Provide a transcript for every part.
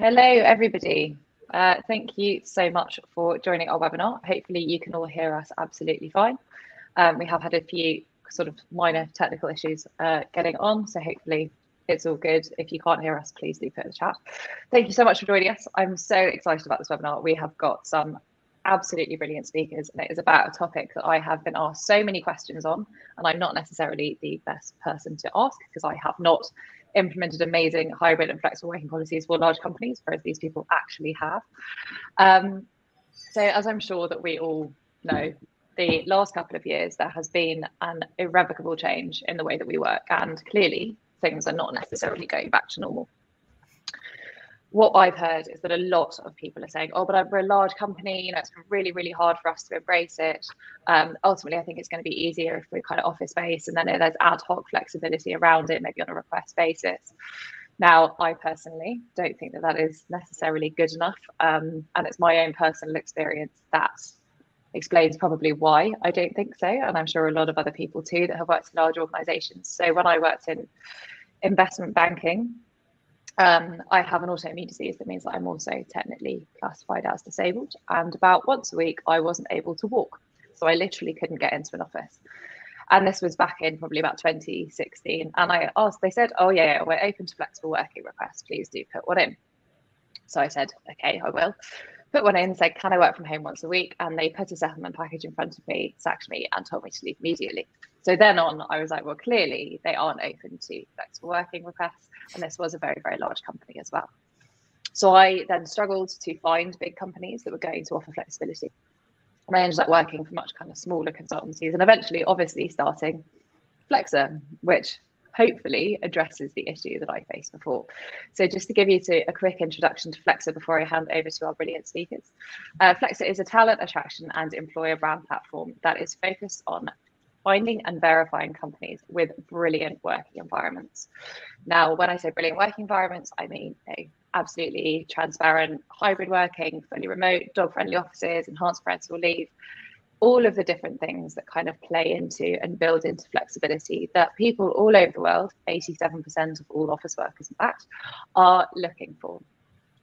Hello, everybody. Thank you so much for joining our webinar. Hopefully you can all hear us absolutely fine. We have had a few sort of minor technical issues getting on, so hopefully it's all good. If you can't hear us, please do put in the chat. Thank you so much for joining us. I'm so excited about this webinar. We have got some absolutely brilliant speakers, and it is about a topic that I have been asked so many questions on, and I'm not necessarily the best person to ask because I have not implemented amazing hybrid and flexible working policies for large companies, whereas these people actually have. So as I'm sure that we all know, the last couple of years, there has been an irrevocable change in the way that we work, and clearly things are not necessarily going back to normal. What I've heard is that a lot of people are saying, oh, but we're a large company, you know, it's been really, really hard for us to embrace it. Ultimately, I think it's going to be easier if we're kind of office-based, and then there's ad hoc flexibility around it, maybe on a request basis. Now, I personally don't think that that is necessarily good enough. And it's my own personal experience that explains probably why I don't think so. And I'm sure a lot of other people too that have worked in large organizations. So when I worked in investment banking, I have an autoimmune disease that means that I'm also technically classified as disabled. And about once a week, I wasn't able to walk. So I literally couldn't get into an office. And this was back in probably about 2016. And I asked, they said, oh yeah, we're open to flexible working requests. Please do put one in. So I said, okay, I will. Put one in, said, can I work from home once a week? And they put a settlement package in front of me, sacked me, and told me to leave immediately. So then on, I was like, well, clearly they aren't open to flexible working requests. And this was a very, very large company as well. So I then struggled to find big companies that were going to offer flexibility. And I ended up working for much kind of smaller consultancies and eventually, obviously, starting Flexa, which hopefully addresses the issue that I faced before. So just to give you a quick introduction to Flexa before I hand over to our brilliant speakers. Flexa is a talent attraction and employer brand platform that is focused on finding and verifying companies with brilliant working environments. Now, when I say brilliant working environments, I mean absolutely transparent hybrid working, fully remote, dog-friendly offices, enhanced parental leave, all of the different things that kind of play into and build into flexibility that people all over the world, 87% of all office workers, in fact, are looking for.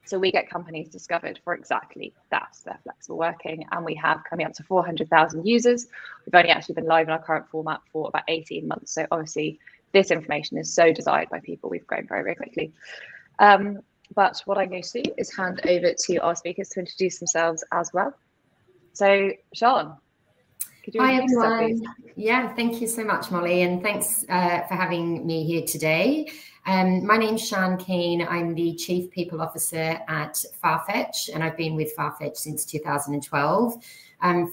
So we get companies discovered for exactly that, their flexible working, and we have coming up to 400,000 users. We've only actually been live in our current format for about 18 months. So obviously this information is so desired by people. We've grown very, very quickly. But what I'm going to do is hand over to our speakers to introduce themselves as well. So Sean, could you introduce yourself, please? Yeah, thank you so much, Molly, and thanks for having me here today. My name's Sian Keane. I'm the Chief People Officer at Farfetch, and I've been with Farfetch since 2012.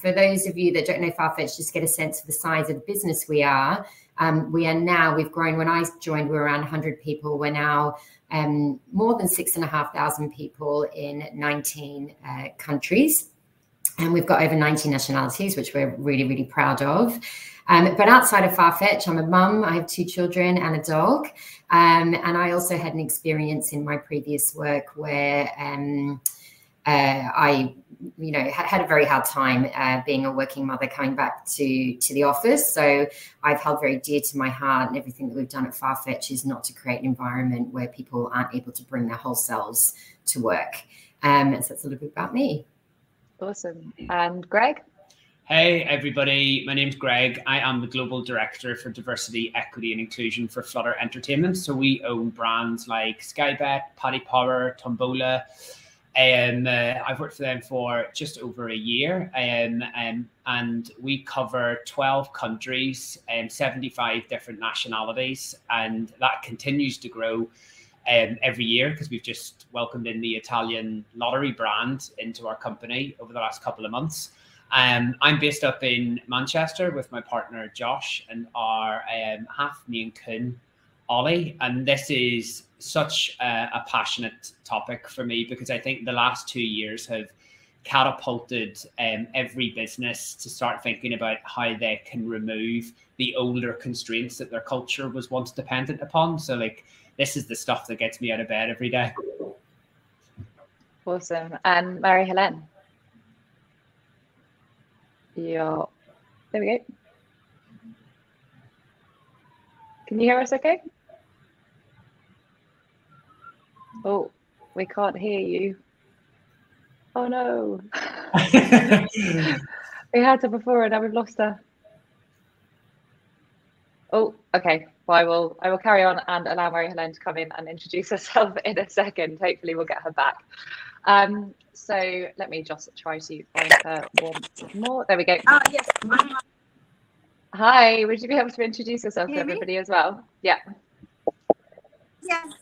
For those of you that don't know Farfetch, just get a sense of the size of the business we are. We've grown. When I joined, we were around 100 people. We're now more than 6,500 people in 19 countries. And we've got over 90 nationalities, which we're really, really proud of. But outside of Farfetch, I'm a mum. I have 2 children and a dog. And I also had an experience in my previous work where I had a very hard time being a working mother coming back to the office. So I've held very dear to my heart, and everything that we've done at Farfetch is not to create an environment where people aren't able to bring their whole selves to work. So that's a little bit about me. Awesome. And Greg? Hey, everybody. My name's Greg. I am the Global Director for Diversity, Equity and Inclusion for Flutter Entertainment. So we own brands like Skybet, Paddy Power, Tombola. I've worked for them for just over a year. And we cover 12 countries and 75 different nationalities. And that continues to grow every year because we've just welcomed in the Italian lottery brand into our company over the last couple of months. I'm based up in Manchester with my partner Josh and our half Maine Coon Ollie, and this is such a passionate topic for me because I think the last 2 years have catapulted every business to start thinking about how they can remove the older constraints that their culture was once dependent upon. So like, this is the stuff that gets me out of bed every day. Awesome. And Marie-Helene? Yeah, there we go. Can you hear us okay? Oh, We can't hear you. Oh no. We had her before and now we've lost her. Oh, okay. Well, I will carry on and allow Marie-Helene to come in and introduce herself in a second. Hopefully we'll get her back. So let me just try to find her once more. There we go. Yes. Hi, would you be able to introduce yourself to everybody as well? Yeah. Yes.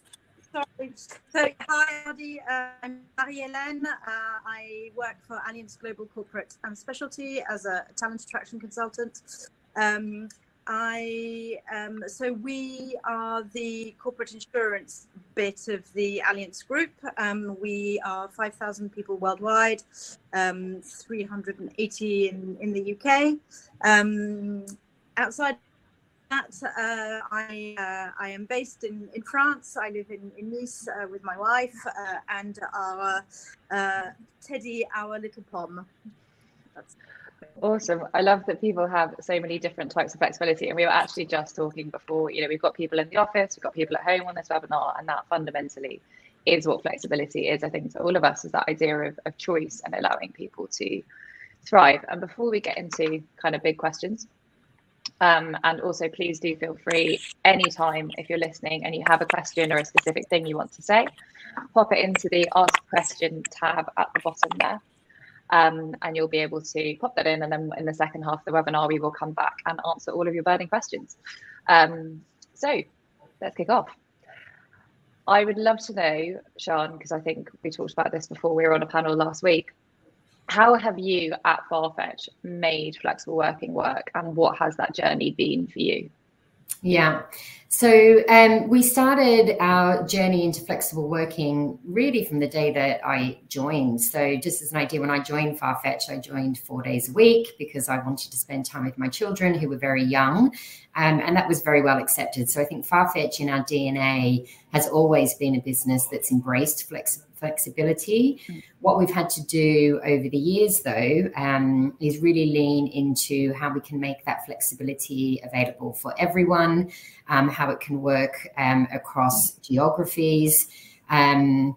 Sorry. So, hi, everybody. I'm Marie-Helene. I work for Allianz Global Corporate and Specialty as a talent attraction consultant. So we are the corporate insurance bit of the Allianz Group. We are 5,000 people worldwide, 380 in the UK. Outside that, I am based in France. I live in Nice with my wife and our Teddy, our little pom. That's Awesome. I love that people have so many different types of flexibility. And we were actually just talking before, we've got people in the office, we've got people at home on this webinar, and that fundamentally is what flexibility is, I think, for all of us, is that idea of choice and allowing people to thrive. And before we get into kind of big questions, and also please do feel free anytime if you're listening and you have a question or a specific thing you want to say, pop it into the Ask Question tab at the bottom there. And you'll be able to pop that in, and then in the second half of the webinar we will come back and answer all of your burning questions. So let's kick off. I would love to know, Sian, because I think we talked about this before we were on a panel last week, how have you at Farfetch made flexible working work, and what has that journey been for you? Yeah, so we started our journey into flexible working really from the day that I joined. So just as an idea, when I joined Farfetch, I joined 4 days a week because I wanted to spend time with my children who were very young, and that was very well accepted. So I think Farfetch in our DNA has always been a business that's embraced flexibility. What we've had to do over the years, though, is really lean into how we can make that flexibility available for everyone, how it can work across geographies, and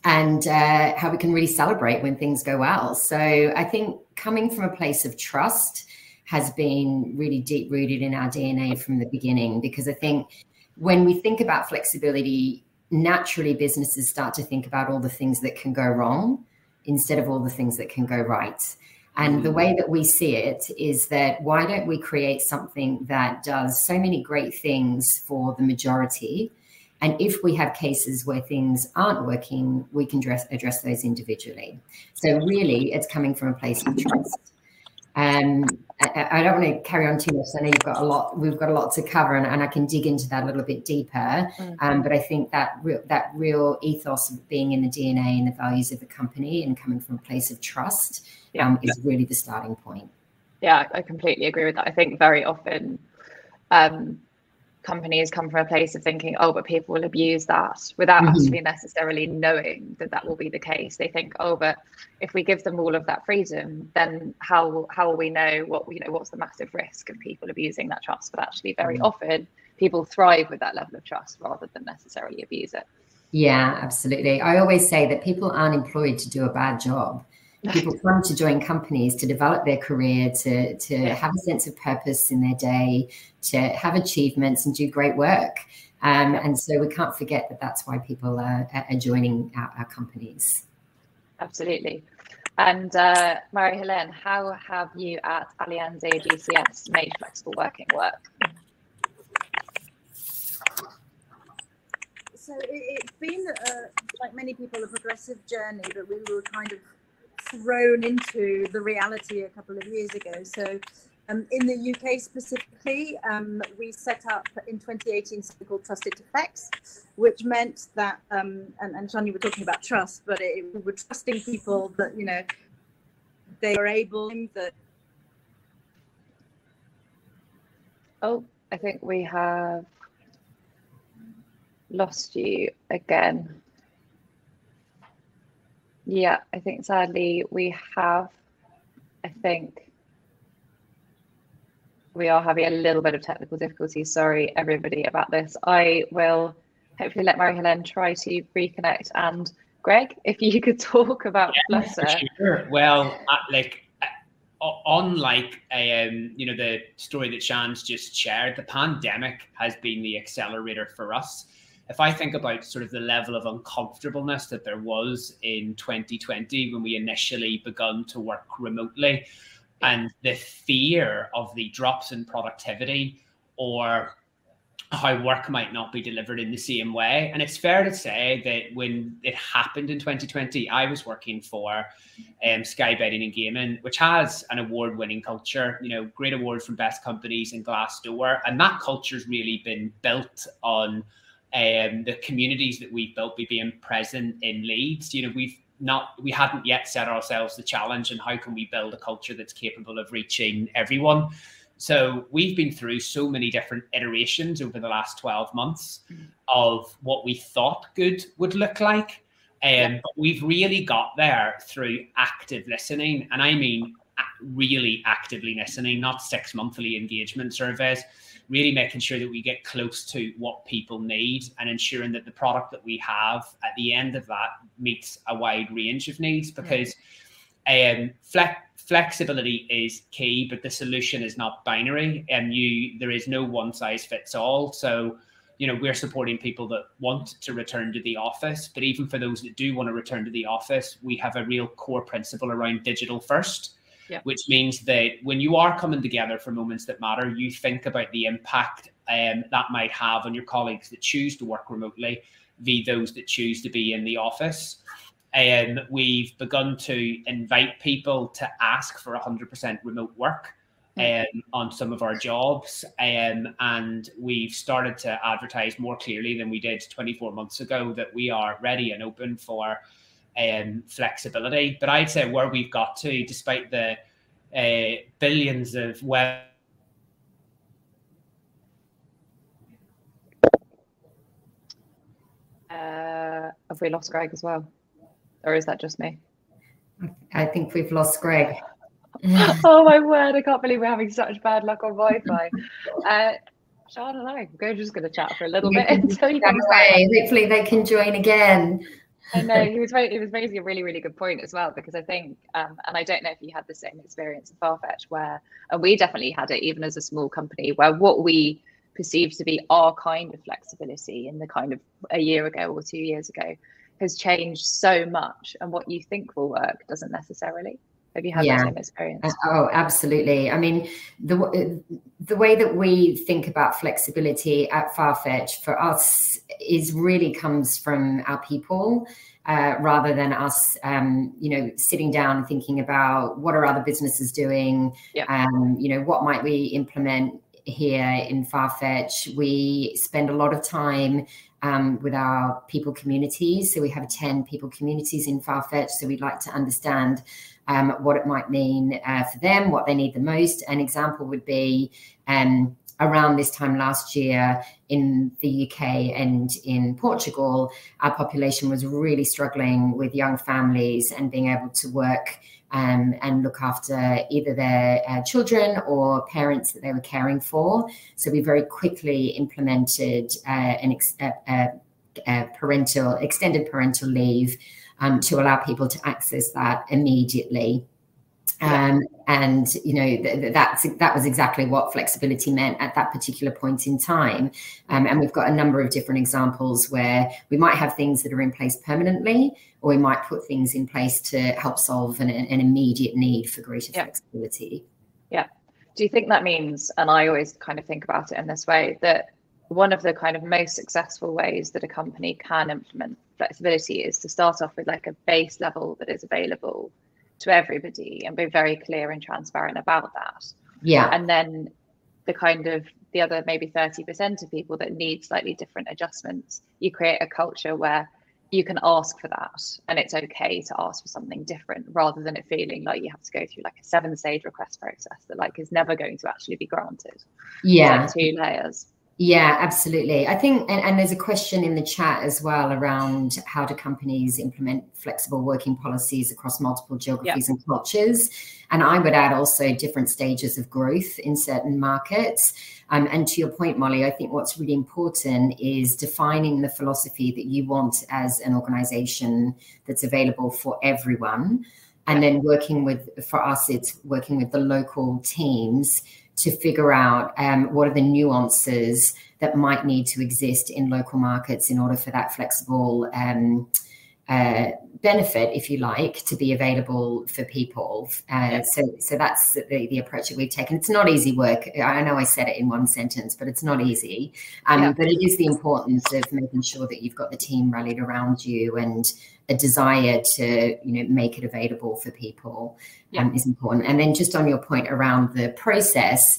how we can really celebrate when things go well. So I think coming from a place of trust has been really deep rooted in our DNA from the beginning, because I think when we think about flexibility, naturally businesses start to think about all the things that can go wrong instead of all the things that can go right. And the way that we see it is that why don't we create something that does so many great things for the majority? And if we have cases where things aren't working, we can address those individually. So really, it's coming from a place of trust. I don't want to carry on too much. I know we've got a lot to cover, and I can dig into that a little bit deeper. But I think that real ethos of being in the DNA and the values of the company and coming from a place of trust is really the starting point. Yeah, I completely agree with that. I think very often companies come from a place of thinking, oh, but people will abuse that, without actually necessarily knowing that that will be the case. They think, oh, but if we give them all of that freedom, then how will we know what's the massive risk of people abusing that trust? But actually, very often people thrive with that level of trust rather than necessarily abuse it. Yeah, absolutely. I always say that people aren't employed to do a bad job. People come to join companies to develop their career, to have a sense of purpose in their day, to have achievements and do great work. And so we can't forget that that's why people are joining our companies. Absolutely. And Marie-Helene, how have you at Allianz GCS made flexible working work? So it's been, like many people, a progressive journey, but we were kind of thrown into the reality a couple of years ago. So in the UK specifically, we set up in 2018 something called Trusted Effects, which meant that, and Sean, you were talking about trust, but we were trusting people that, they were able that. Oh, I think we have lost you again. Yeah, I think sadly we have. I think we are having a little bit of technical difficulty. Sorry, everybody, about this. I will hopefully let Marie-Hélène try to reconnect. And Greg, if you could talk about Flutter. Sure. Well, unlike the story that Shan's just shared, the pandemic has been the accelerator for us. If I think about sort of the level of uncomfortableness that there was in 2020 when we initially begun to work remotely, and the fear of the drops in productivity or how work might not be delivered in the same way. And it's fair to say that when it happened in 2020, I was working for Sky Betting and Gaming, which has an award-winning culture, great awards from Best Companies and Glassdoor. And that culture's really been built on the communities that we've built, being present in Leeds. We hadn't yet set ourselves the challenge, and how can we build a culture that's capable of reaching everyone? So we've been through so many different iterations over the last 12 months of what we thought good would look like. But we've really got there through active listening. And I mean, really actively listening, not 6 monthly engagement surveys, really making sure that we get close to what people need and ensuring that the product that we have at the end of that meets a wide range of needs, because flexibility is key, but the solution is not binary, and there is no one size fits all. So, we're supporting people that want to return to the office, but even for those that do want to return to the office, we have a real core principle around digital first, which means that when you are coming together for moments that matter, you think about the impact that might have on your colleagues that choose to work remotely, via those that choose to be in the office. We've begun to invite people to ask for 100% remote work on some of our jobs. And we've started to advertise more clearly than we did 24 months ago that we are ready and open for flexibility. But I'd say where we've got to, despite the billions of web have we lost Greg as well? Or is that just me? I think we've lost Greg. Oh my word, I can't believe we're having such bad luck on Wi-Fi. I don't know. We're just going to chat for a little bit until he comes back. Hopefully they can join again. I know he was raising a really, really good point as well, because I think, and I don't know if you had the same experience at Farfetch, where, and we definitely had it even as a small company, where what we perceived to be our kind of flexibility in the kind of a year ago or 2 years ago has changed so much, and what you think will work doesn't necessarily. Have you had the same experience? Oh, absolutely. I mean, the way that we think about flexibility at Farfetch for us really comes from our people, rather than us, sitting down and thinking about what are other businesses doing, what might we implement here in Farfetch. We spend a lot of time with our people communities. So we have 10 people communities in Farfetch. So we'd like to understand what it might mean for them, what they need the most. An example would be around this time last year in the UK and in Portugal, our population was really struggling with young families and being able to work and look after either their children or parents that they were caring for. So we very quickly implemented extended parental leave to allow people to access that immediately. And that was exactly what flexibility meant at that particular point in time. And we've got a number of different examples where we might have things that are in place permanently, or we might put things in place to help solve an immediate need for greater flexibility. Yeah. Do you think that means, and I always kind of think about it in this way, that one of the kind of most successful ways that a company can implement flexibility is to start off with like a base level that is available to everybody and be very clear and transparent about that. Yeah. And then the other maybe 30% of people that need slightly different adjustments, you create a culture where you can ask for that, and it's okay to ask for something different, rather than it feeling like you have to go through like a 7-stage request process that like is never going to actually be granted. Yeah. It's like 2 layers. Yeah, absolutely. I think, and there's a question in the chat as well around how do companies implement flexible working policies across multiple geographies and cultures. And I would add also different stages of growth in certain markets. And to your point, Molly, I think what's really important is defining the philosophy that you want as an organization that's available for everyone. And then working with, for us, it's working with the local teams to figure out what are the nuances that might need to exist in local markets in order for that flexible benefit, if you like, to be available for people. So that's the approach that we've taken. It's not easy work. I know I said it in one sentence, but it's not easy. But it is the importance of making sure that you've got the team rallied around you, and a desire to, make it available for people is important. And then just on your point around the process,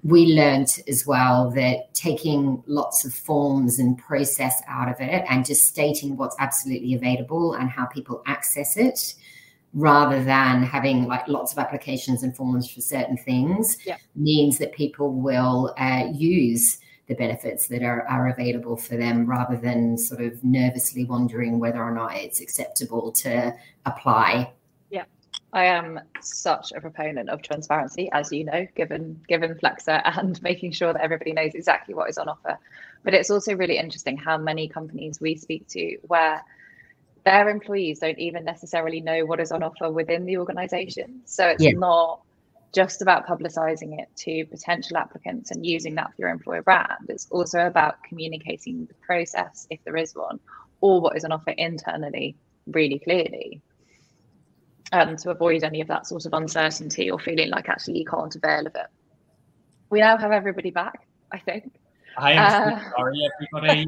we learned as well that taking lots of forms and process out of it and just stating what's absolutely available and how people access it, rather than having like lots of applications and forms for certain things, means that people will use the benefits that are available for them, rather than sort of nervously wondering whether or not it's acceptable to apply. Yeah, I am such a proponent of transparency, as you know, given Flexa, and making sure that everybody knows exactly what is on offer. But it's also really interesting how many companies we speak to where their employees don't even necessarily know what is on offer within the organization. So it's not just about publicizing it to potential applicants and using that for your employer brand. It's also about communicating the process, if there is one, or what is on offer internally really clearly, to avoid any of that sort of uncertainty or feeling like actually you can't avail of it. We now have everybody back, I think. I am so sorry, everybody.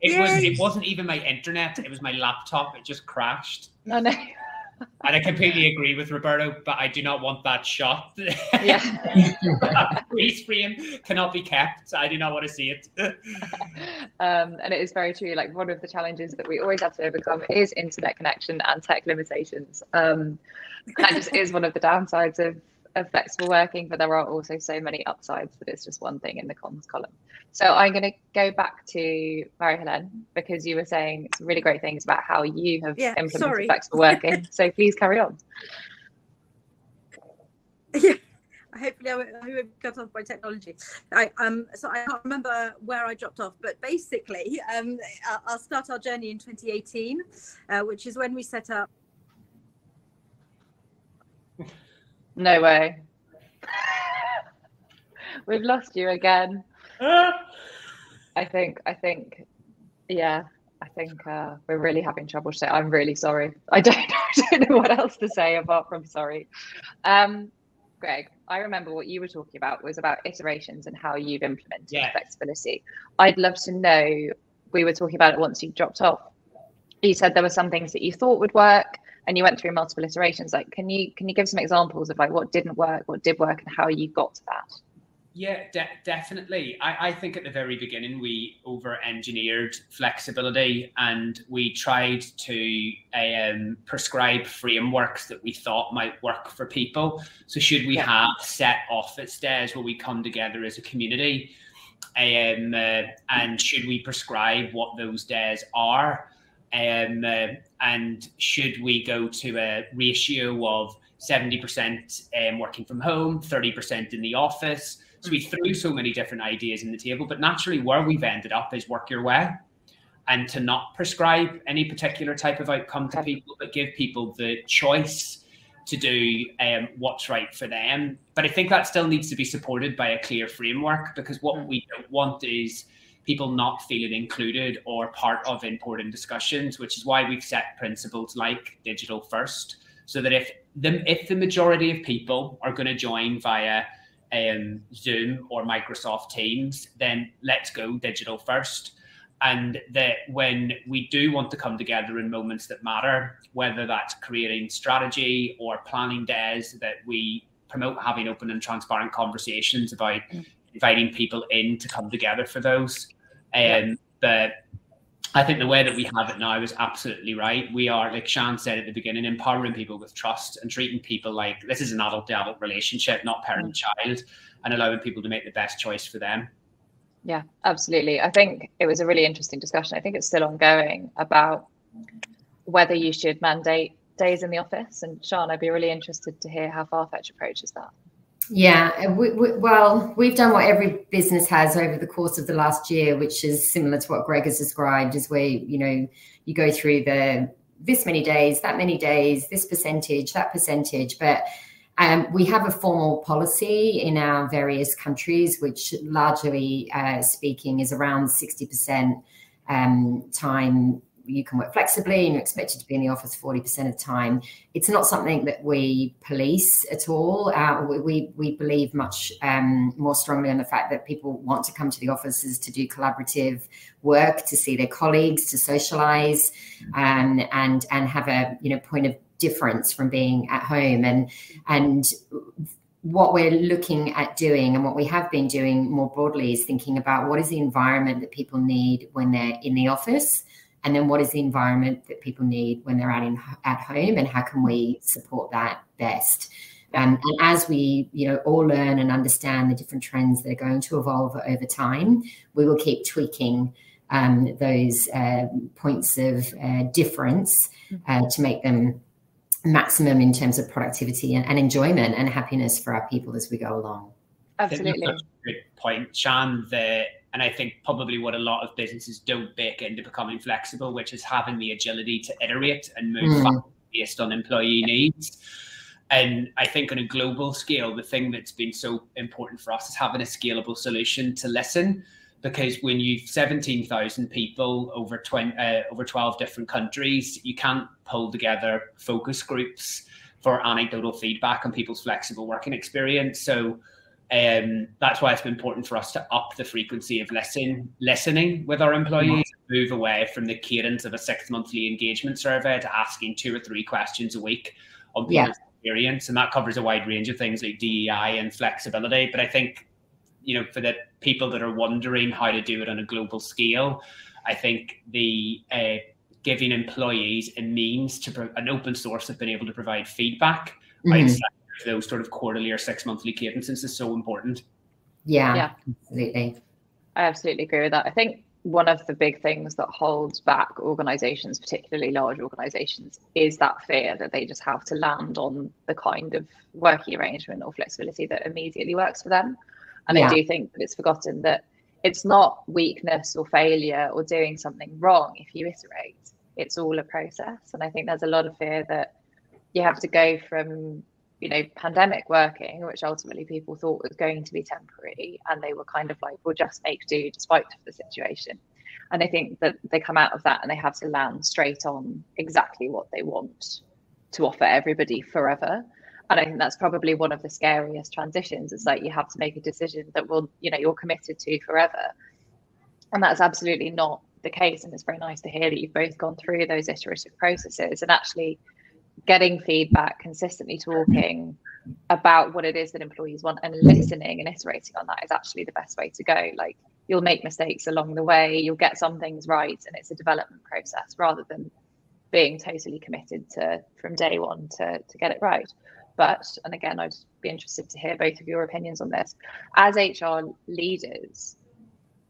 It wasn't even my internet, it was my laptop. It just crashed. No. And I completely agree with Roberto, but I do not want that shot. Freeze frame cannot be kept. I do not want to see it. And it is very true. Like, one of the challenges that we always have to overcome is internet connection and tech limitations. That just is one of the downsides of flexible working, but there are also so many upsides that it's just one thing in the comms column. So I'm going to go back to Marie-Helene, because you were saying some really great things about how you have implemented flexible working. So please carry on. Yeah, hopefully I won't cut off by technology. So I can't remember where I dropped off, but basically I'll start our journey in 2018, which is when we set up. No way. We've lost you again. I think we're really having trouble today. I'm really sorry. I don't know what else to say apart from sorry. Greg, I remember what you were talking about was about iterations and how you've implemented flexibility. I'd love to know, we were talking about it once you dropped off. You said there were some things that you thought would work, and you went through multiple iterations. Like, can you give some examples of like what didn't work, what did work, and how you got to that? Yeah, definitely. I think at the very beginning, we over-engineered flexibility, and we tried to prescribe frameworks that we thought might work for people. So should we have set office days where we come together as a community? And should we prescribe what those days are? And should we go to a ratio of 70% working from home, 30% in the office? So we threw so many different ideas in the table, but naturally where we've ended up is work your way, and to not prescribe any particular type of outcome to people, but give people the choice to do what's right for them. But I think that still needs to be supported by a clear framework, because what we don't want is people not feeling included or part of important discussions, which is why we've set principles like digital first, so that if the majority of people are going to join via Zoom or Microsoft Teams, then let's go digital first. And that when we do want to come together in moments that matter, whether that's creating strategy or planning days, that we promote having open and transparent conversations about inviting people in to come together for those. But I think the way that we have it now is absolutely right. We are, like Shan said at the beginning, empowering people with trust and treating people like this is an adult-to-adult relationship, not parent-child, and allowing people to make the best choice for them. Yeah, absolutely. I think it was a really interesting discussion. I think it's still ongoing about whether you should mandate days in the office. And Sian, I'd be really interested to hear how Farfetch approaches that. Yeah, well, we've done what every business has over the course of the last year, which is similar to what Greg has described, is where, you know, you go through this many days, that many days, this percentage, that percentage. But we have a formal policy in our various countries, which largely speaking is around 60% time you can work flexibly and you're expected to be in the office 40% of the time. It's not something that we police at all. We believe much more strongly on the fact that people want to come to the offices to do collaborative work, to see their colleagues, to socialize, and have a, you know, point of difference from being at home. And what we're looking at doing and what we have been doing more broadly is thinking about what is the environment that people need when they're in the office, and then what is the environment that people need when they're at home, and how can we support that best? And as we, you know, all learn and understand the different trends that are going to evolve over time, we will keep tweaking those points of difference to make them maximum in terms of productivity and enjoyment and happiness for our people as we go along. Absolutely. That's a good point, Sian. And I think probably what a lot of businesses don't bake into becoming flexible, which is having the agility to iterate and move fast based on employee needs. And I think on a global scale, the thing that's been so important for us is having a scalable solution to listen. Because when you've 17,000 people over 12 different countries, you can't pull together focus groups for anecdotal feedback on people's flexible working experience. So that's why it's been important for us to up the frequency of listening with our employees, move away from the cadence of a 6-monthly engagement survey to asking 2 or 3 questions a week on people's experience. And that covers a wide range of things like DEI and flexibility. But I think, you know, for the people that are wondering how to do it on a global scale, I think the giving employees a means to an open source of being able to provide feedback outside of those sort of quarterly or 6-monthly cadences is so important. Yeah, absolutely. I absolutely agree with that. I think one of the big things that holds back organizations, particularly large organizations, is that fear that they just have to land on the kind of working arrangement or flexibility that immediately works for them. And I do think that it's forgotten that it's not weakness or failure or doing something wrong if you iterate. It's all a process. And I think there's a lot of fear that you have to go from, you know, pandemic working, which ultimately people thought was going to be temporary, and they were kind of like, we'll just make do despite the situation. And I think that they come out of that and they have to land straight on exactly what they want to offer everybody forever. And I think that's probably one of the scariest transitions. It's like you have to make a decision that will, you know, you're committed to forever. And that's absolutely not the case. And it's very nice to hear that you've both gone through those iterative processes and actually getting feedback, consistently talking about what it is that employees want and listening and iterating on that is actually the best way to go. Like, you'll make mistakes along the way, you'll get some things right, and it's a development process rather than being totally committed to from day one to get it right. But, and again, I'd be interested to hear both of your opinions on this. As HR leaders,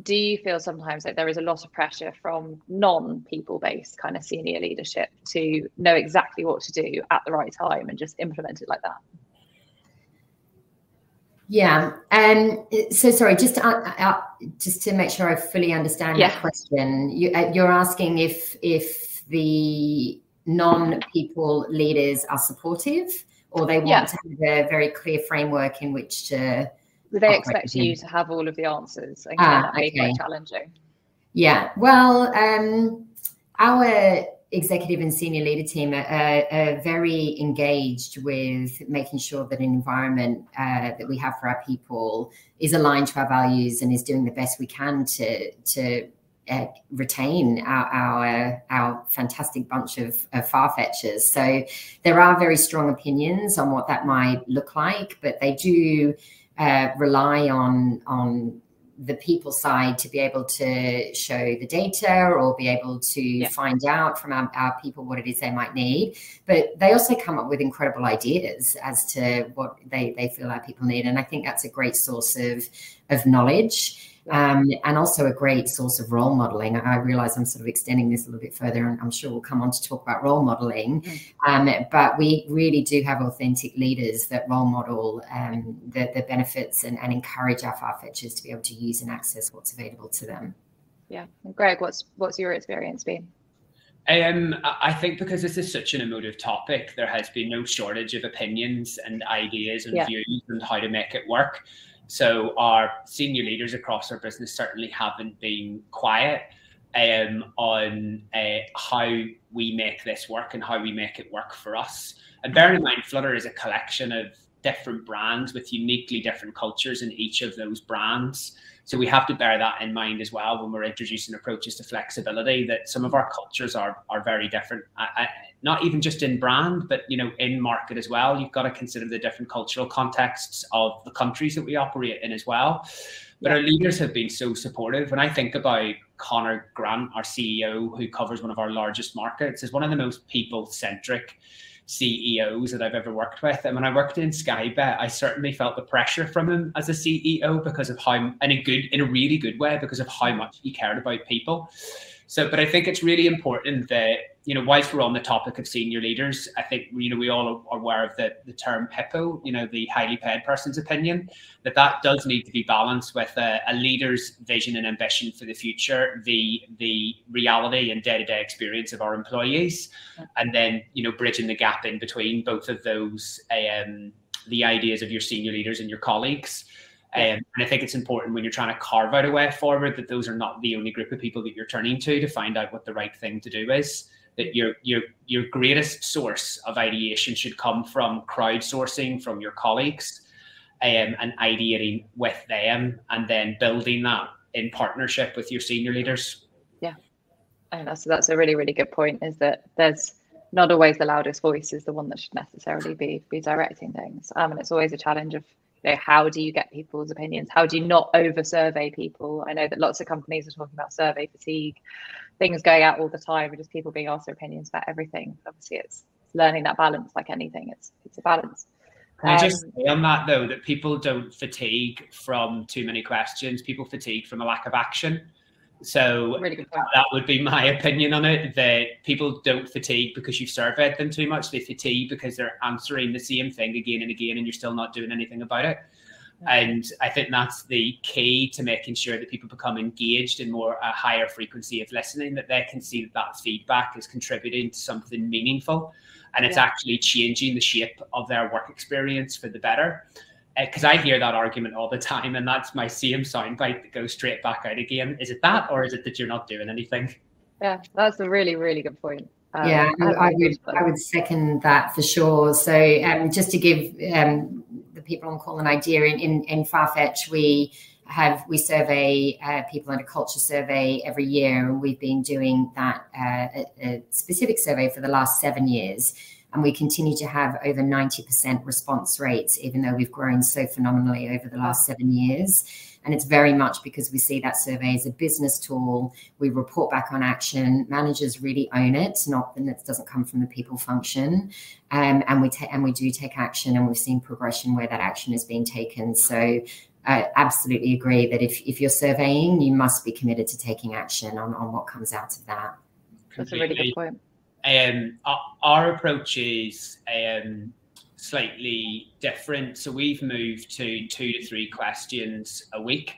do you feel sometimes that there is a lot of pressure from non-people-based kind of senior leadership to know exactly what to do at the right time and just implement it like that? Yeah. So sorry, just to make sure I fully understand that question, you're asking if the non-people leaders are supportive, or they want to have a very clear framework in which to. Do they expect you to have all of the answers? And can that be quite challenging? Yeah. Well, our executive and senior leader team are very engaged with making sure that an environment that we have for our people is aligned to our values and is doing the best we can to retain our fantastic bunch of Farfetchers. So there are very strong opinions on what that might look like, but they do rely on the people side to be able to show the data or be able to find out from our people what it is they might need. But they also come up with incredible ideas as to what they feel our people need. And I think that's a great source of knowledge. and also a great source of role modeling. I realize I'm sort of extending this a little bit further, and I'm sure we'll come on to talk about role modeling. But we really do have authentic leaders that role model the benefits and encourage our Farfetchers to be able to use and access what's available to them. Yeah. And Greg, what's your experience been? I think because this is such an emotive topic, there has been no shortage of opinions and ideas and views on how to make it work. So our senior leaders across our business certainly haven't been quiet on how we make this work and how we make it work for us. And bearing in mind, Flutter is a collection of different brands with uniquely different cultures in each of those brands. So we have to bear that in mind as well when we're introducing approaches to flexibility, that some of our cultures are very different, not even just in brand, but in market as well. You've got to consider the different cultural contexts of the countries that we operate in as well. But our leaders have been so supportive. When I think about Connor Grant, our CEO, who covers one of our largest markets, is one of the most people-centric CEOs that I've ever worked with. And when I worked in Skybet, I certainly felt the pressure from him as a CEO because of how, in a really good way, because of how much he cared about people. So, but I think it's really important that, whilst we're on the topic of senior leaders, I think, we all are aware of the term HIPPO, the highly paid person's opinion, that does need to be balanced with a leader's vision and ambition for the future, the reality and day-to-day experience of our employees, and then, bridging the gap in between both of those, the ideas of your senior leaders and your colleagues. And I think it's important when you're trying to carve out a way forward that those are not the only group of people that you're turning to find out what the right thing to do is. That your greatest source of ideation should come from crowdsourcing from your colleagues, and ideating with them, and then building that in partnership with your senior leaders. Yeah, I think that's a really, really good point. Is that there's not always the loudest voice is the one that should necessarily be directing things, and it's always a challenge of how do you get people's opinions? How do you not over survey people? I know that lots of companies are talking about survey fatigue, things going out all the time, and just people being asked their opinions about everything. Obviously, it's learning that balance. Like anything, it's a balance. Can I just say on that though, that people don't fatigue from too many questions. People fatigue from a lack of action. So really that would be my opinion on it, that people don't fatigue because you've surveyed them too much. They fatigue because they're answering the same thing again and again, and you're still not doing anything about it. And I think that's the key to making sure that people become engaged in a higher frequency of listening, that they can see that feedback is contributing to something meaningful, and it's actually changing the shape of their work experience for the better. Because I hear that argument all the time, and that's my same soundbite that goes straight back out again. Is it that, or is it that you're not doing anything? Yeah, that's a really, really good point. I would second that for sure. So just to give the people on the call an idea, in Farfetch, we survey people in a culture survey every year, and we've been doing that a specific survey for the last 7 years. And we continue to have over 90% response rates, even though we've grown so phenomenally over the last 7 years. And it's very much because we see that survey as a business tool. We report back on action. Managers really own it, and it doesn't come from the people function. And we do take action, and we've seen progression where that action is being taken. So I absolutely agree that if you're surveying, you must be committed to taking action on what comes out of that. That's a really good point. Our approach is slightly different. So we've moved to 2 to 3 questions a week,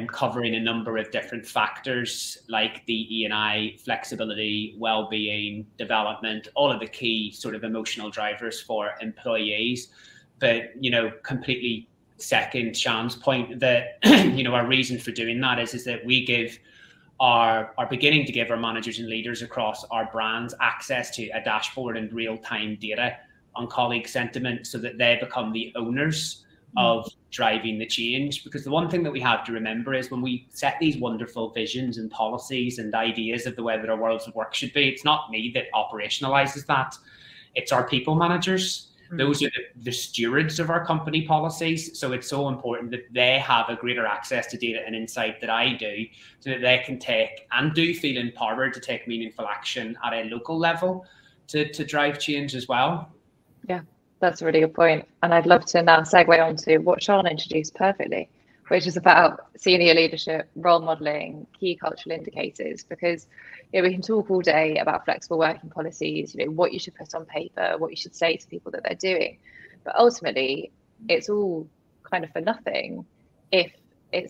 covering a number of different factors like the E&I, flexibility, well-being, development, all of the key sort of emotional drivers for employees. But, completely second Shan's point that, our reason for doing that is that we are beginning to give our managers and leaders across our brands access to a dashboard and real-time data on colleague sentiment, so that they become the owners of driving the change. Because the one thing that we have to remember is when we set these wonderful visions and policies and ideas of the way that our worlds of work should be, it's not me that operationalizes that. It's our people managers. Those are the stewards of our company policies. So it's so important that they have a greater access to data and insight that I do, so that they can take and do feel empowered to take meaningful action at a local level to drive change as well. Yeah, that's a really good point. And I'd love to now segue on to what Shan introduced perfectly, which is about senior leadership, role modeling, key cultural indicators, because we can talk all day about flexible working policies, what you should put on paper, what you should say to people that they're doing. But ultimately, it's all kind of for nothing if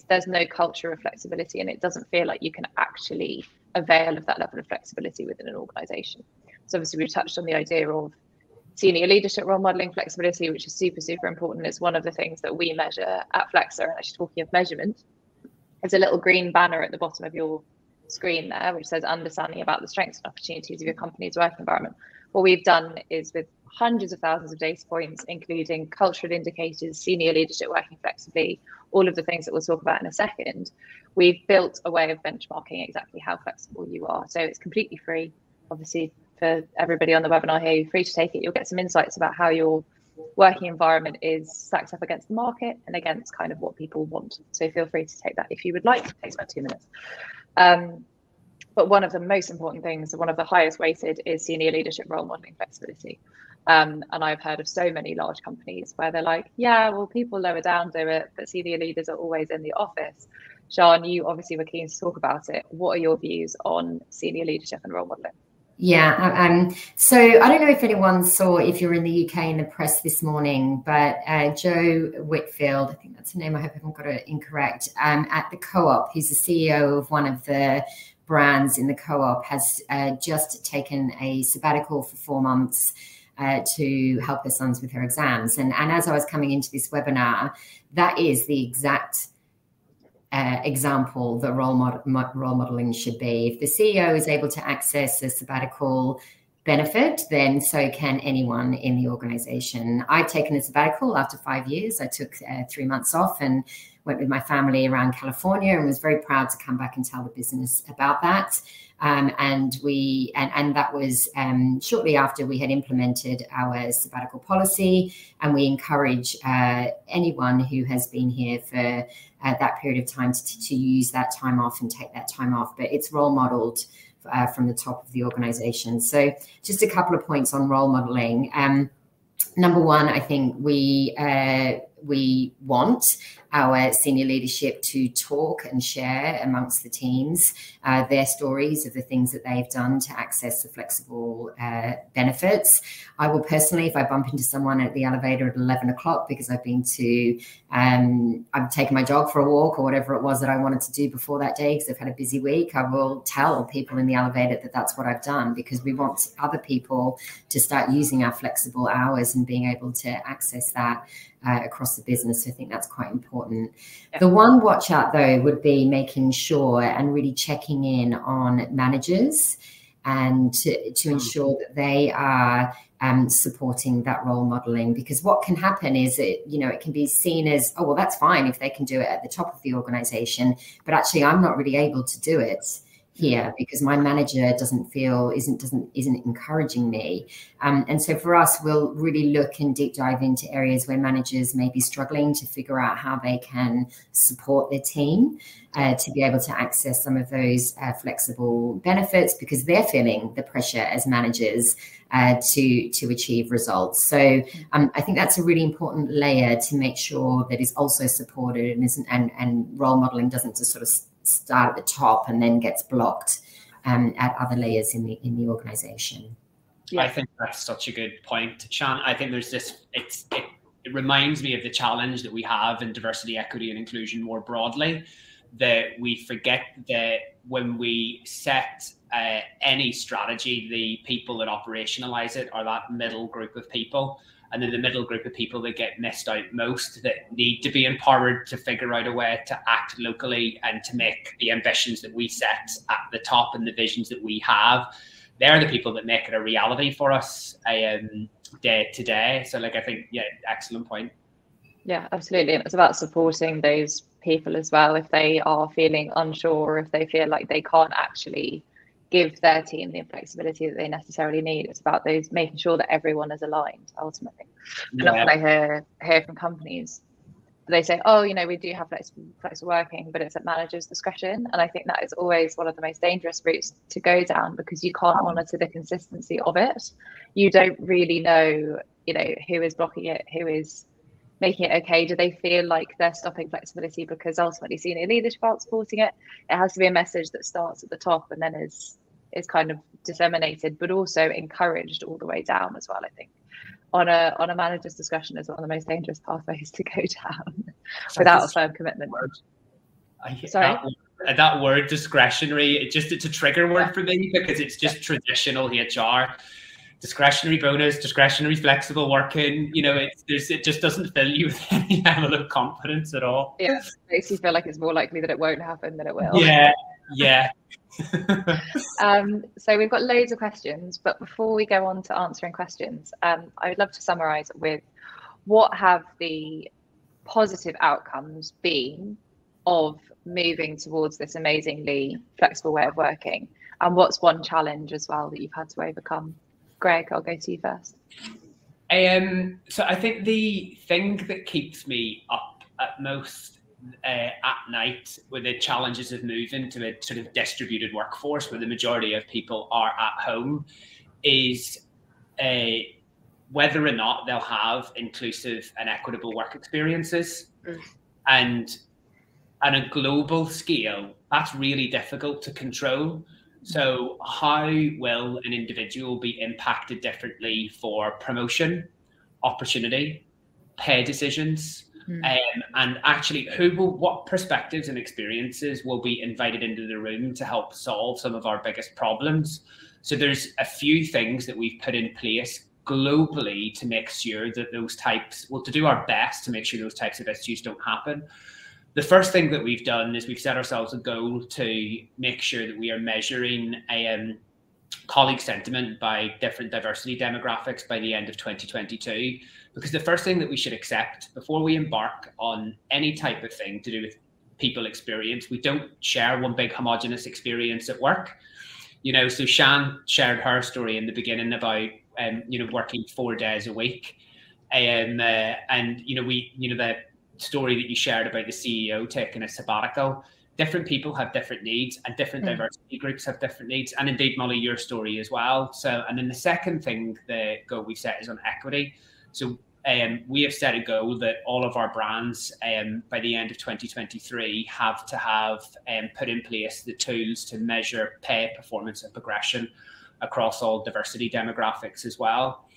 there's no culture of flexibility and it doesn't feel like you can actually avail of that level of flexibility within an organization. So obviously we've touched on the idea of senior leadership role modeling flexibility, which is super, super important. It's one of the things that we measure at Flexer. And actually talking of measurement, there's a little green banner at the bottom of your screen there, which says understanding about the strengths and opportunities of your company's work environment. What we've done is with hundreds of thousands of data points, including cultural indicators, senior leadership working flexibly, all of the things that we'll talk about in a second, we've built a way of benchmarking exactly how flexible you are. So it's completely free, obviously, for everybody on the webinar here. You're free to take it. You'll get some insights about how your working environment is stacked up against the market and against kind of what people want. So feel free to take that if you would like. It takes about 2 minutes. But one of the most important things, one of the highest weighted, is senior leadership role modeling flexibility. And I've heard of so many large companies where they're like, yeah, well, people lower down do it, but senior leaders are always in the office. Sian, you obviously were keen to talk about it. What are your views on senior leadership and role modeling? Yeah, so I don't know if anyone saw, if you're in the UK, in the press this morning, but Joe Whitfield, I think that's her name, I hope I haven't got it incorrect, at the Co-op, who's the CEO of one of the brands in the Co-op, has just taken a sabbatical for 4 months to help her sons with her exams. And as I was coming into this webinar, that is the exact example that role modeling should be. If the CEO is able to access a sabbatical benefit, then so can anyone in the organization. I've taken a sabbatical after 5 years. I took 3 months off and went with my family around California and was very proud to come back and tell the business about that. And that was shortly after we had implemented our sabbatical policy, and we encourage anyone who has been here for that period of time to use that time off and take that time off. But it's role modeled from the top of the organization. So just a couple of points on role modeling. Number one, I think we want our senior leadership to talk and share amongst the teams their stories of the things that they've done to access the flexible benefits. I will personally, if I bump into someone at the elevator at 11 o'clock because I've taken my dog for a walk or whatever it was that I wanted to do before that day because I've had a busy week, I will tell people in the elevator that that's what I've done, because we want other people to start using our flexible hours and being able to access that across the business. So I think that's quite important. Yeah. The one watch out though would be making sure and really checking in on managers and to ensure that they are supporting that role modeling, because what can happen is it can be seen as, oh, well, that's fine if they can do it at the top of the organization, but actually I'm not really able to do it here because my manager isn't encouraging me. And so for us, we'll really look and deep dive into areas where managers may be struggling to figure out how they can support their team to be able to access some of those flexible benefits, because they're feeling the pressure as managers to achieve results. So I think that's a really important layer to make sure that is also supported and role modeling doesn't just sort of start at the top and then gets blocked at other layers in the organization. Yeah. I think that's such a good point, Sian. I think there's this, it reminds me of the challenge that we have in diversity, equity, and inclusion more broadly, that we forget that when we set any strategy, the people that operationalize it are that middle group of people. And then the middle group of people that get missed out most, that need to be empowered to figure out a way to act locally and to make the ambitions that we set at the top and the visions that we have. They're the people that make it a reality for us day to day. So I think, yeah, excellent point. Yeah, absolutely. And it's about supporting those people as well if they are feeling unsure, if they feel like they can't actually give their team the flexibility that they necessarily need. It's about those making sure that everyone is aligned ultimately. And often I hear from companies, they say, oh, we do have flexible working, but it's at managers' discretion. And I think that is always one of the most dangerous routes to go down, because you can't monitor the consistency of it. You don't really know, who is blocking it, who is making it okay? Do they feel like they're stopping flexibility because ultimately senior leadership aren't supporting it? It has to be a message that starts at the top and then is kind of disseminated, but also encouraged all the way down as well. I think on a manager's discretion is one of the most dangerous pathways to go down without a firm commitment. Sorry? That word discretionary, it's a trigger word for me, because it's just traditional HR. Discretionary bonus, discretionary flexible working, it just doesn't fill you with any level of confidence at all. Yeah, it makes you feel like it's more likely that it won't happen than it will. Yeah. So we've got loads of questions, but before we go on to answering questions, I would love to summarize with what have the positive outcomes been of moving towards this amazingly flexible way of working, and what's one challenge as well that you've had to overcome? Greg, I'll go to you first. So I think the thing that keeps me up at most at night with the challenges of moving to a sort of distributed workforce where the majority of people are at home is whether or not they'll have inclusive and equitable work experiences. And on a global scale, that's really difficult to control. So how will an individual be impacted differently for promotion, opportunity, pay decisions, and actually what perspectives and experiences will be invited into the room to help solve some of our biggest problems? So there's a few things that we've put in place globally to make sure that to do our best to make sure those types of issues don't happen. The first thing that we've done is we've set ourselves a goal to make sure that we are measuring colleague sentiment by different diversity demographics by the end of 2022. Because the first thing that we should accept before we embark on any type of thing to do with people experience, we don't share one big homogenous experience at work. So Shan shared her story in the beginning about working 4 days a week, and the story that you shared about the CEO taking a sabbatical. Different people have different needs, and different diversity groups have different needs, and indeed, Molly, your story as well. So, and then the second thing, the goal we set is on equity. So we have set a goal that all of our brands by the end of 2023 have to have put in place the tools to measure pay, performance, and progression across all diversity demographics as well.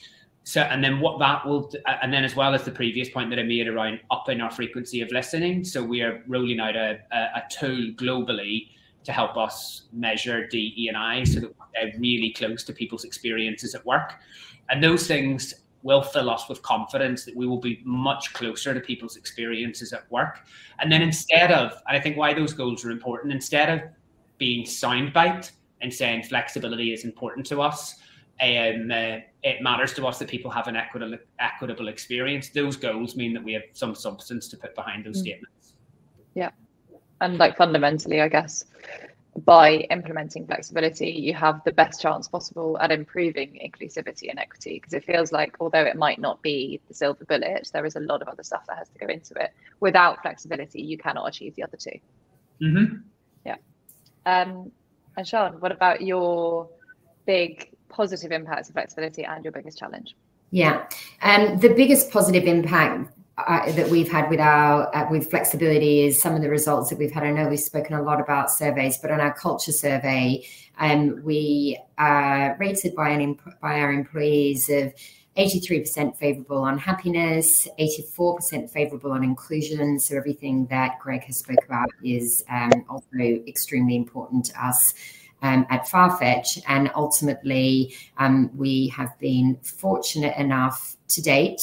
So, and then what that will, and then as well as the previous point that I made around upping our frequency of listening. So we are rolling out a tool globally to help us measure DE&I so that we're really close to people's experiences at work. And those things will fill us with confidence that we will be much closer to people's experiences at work. And then instead of, and I think why those goals are important, instead of being soundbite and saying flexibility is important to us, it matters to us that people have an equitable experience. Those goals mean that we have some substance to put behind those statements. Yeah. And like fundamentally, I guess, by implementing flexibility, you have the best chance possible at improving inclusivity and equity, because it feels like, although it might not be the silver bullet, there is a lot of other stuff that has to go into it. Without flexibility, you cannot achieve the other two. Yeah. And Sean, what about your big positive impacts of flexibility and your biggest challenge? Yeah, the biggest positive impact that we've had with flexibility is some of the results that we've had. I know we've spoken a lot about surveys, but on our culture survey, we are rated by our employees of 83% favourable on happiness, 84% favourable on inclusion. So everything that Greg has spoke about is also extremely important to us at Farfetch. And ultimately, we have been fortunate enough to date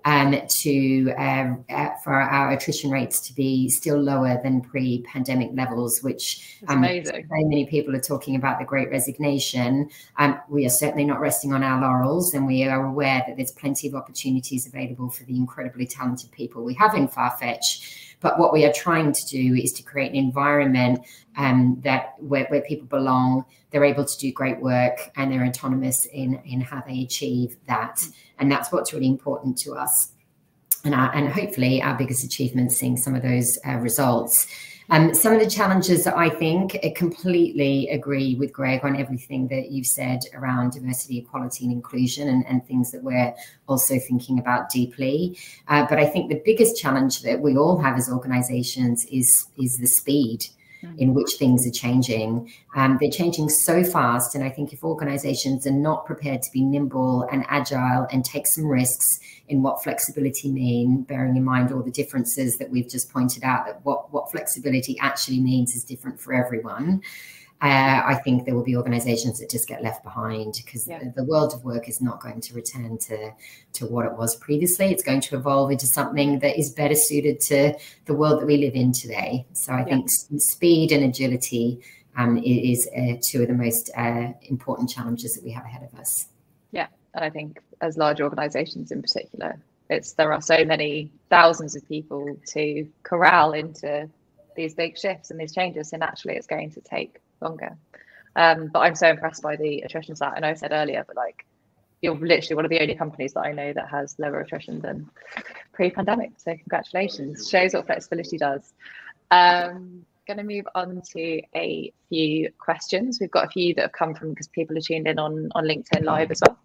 for our attrition rates to be still lower than pre-pandemic levels, which amazing. So many people are talking about the Great Resignation. We are certainly not resting on our laurels, and we are aware that there's plenty of opportunities available for the incredibly talented people we have in Farfetch. But what we are trying to do is to create an environment where people belong, they're able to do great work, and they're autonomous in how they achieve that. And that's what's really important to us. And hopefully our biggest achievement is seeing some of those results. Some of the challenges that I think I completely agree with Greg on everything that you've said around diversity, equality and inclusion and things that we're also thinking about deeply. But I think the biggest challenge that we all have as organizations is the speed in which things are changing. They're changing so fast. And I think if organizations are not prepared to be nimble and agile and take some risks in what flexibility mean, bearing in mind all the differences that we've just pointed out, that what flexibility actually means is different for everyone. I think there will be organizations that just get left behind because the world of work is not going to return to what it was previously. It's going to evolve into something that is better suited to the world that we live in today. So I think speed and agility is two of the most important challenges that we have ahead of us. Yeah, and I think as large organizations in particular, there are so many thousands of people to corral into these big shifts and these changes, so naturally it's going to take longer. But I'm so impressed by the attrition stat. I know I said earlier, but like you're literally one of the only companies that I know that has lower attrition than pre-pandemic. So congratulations. Shows what flexibility does. Going to move on to a few questions. We've got a few that have come from because people are tuned in on LinkedIn Live as well.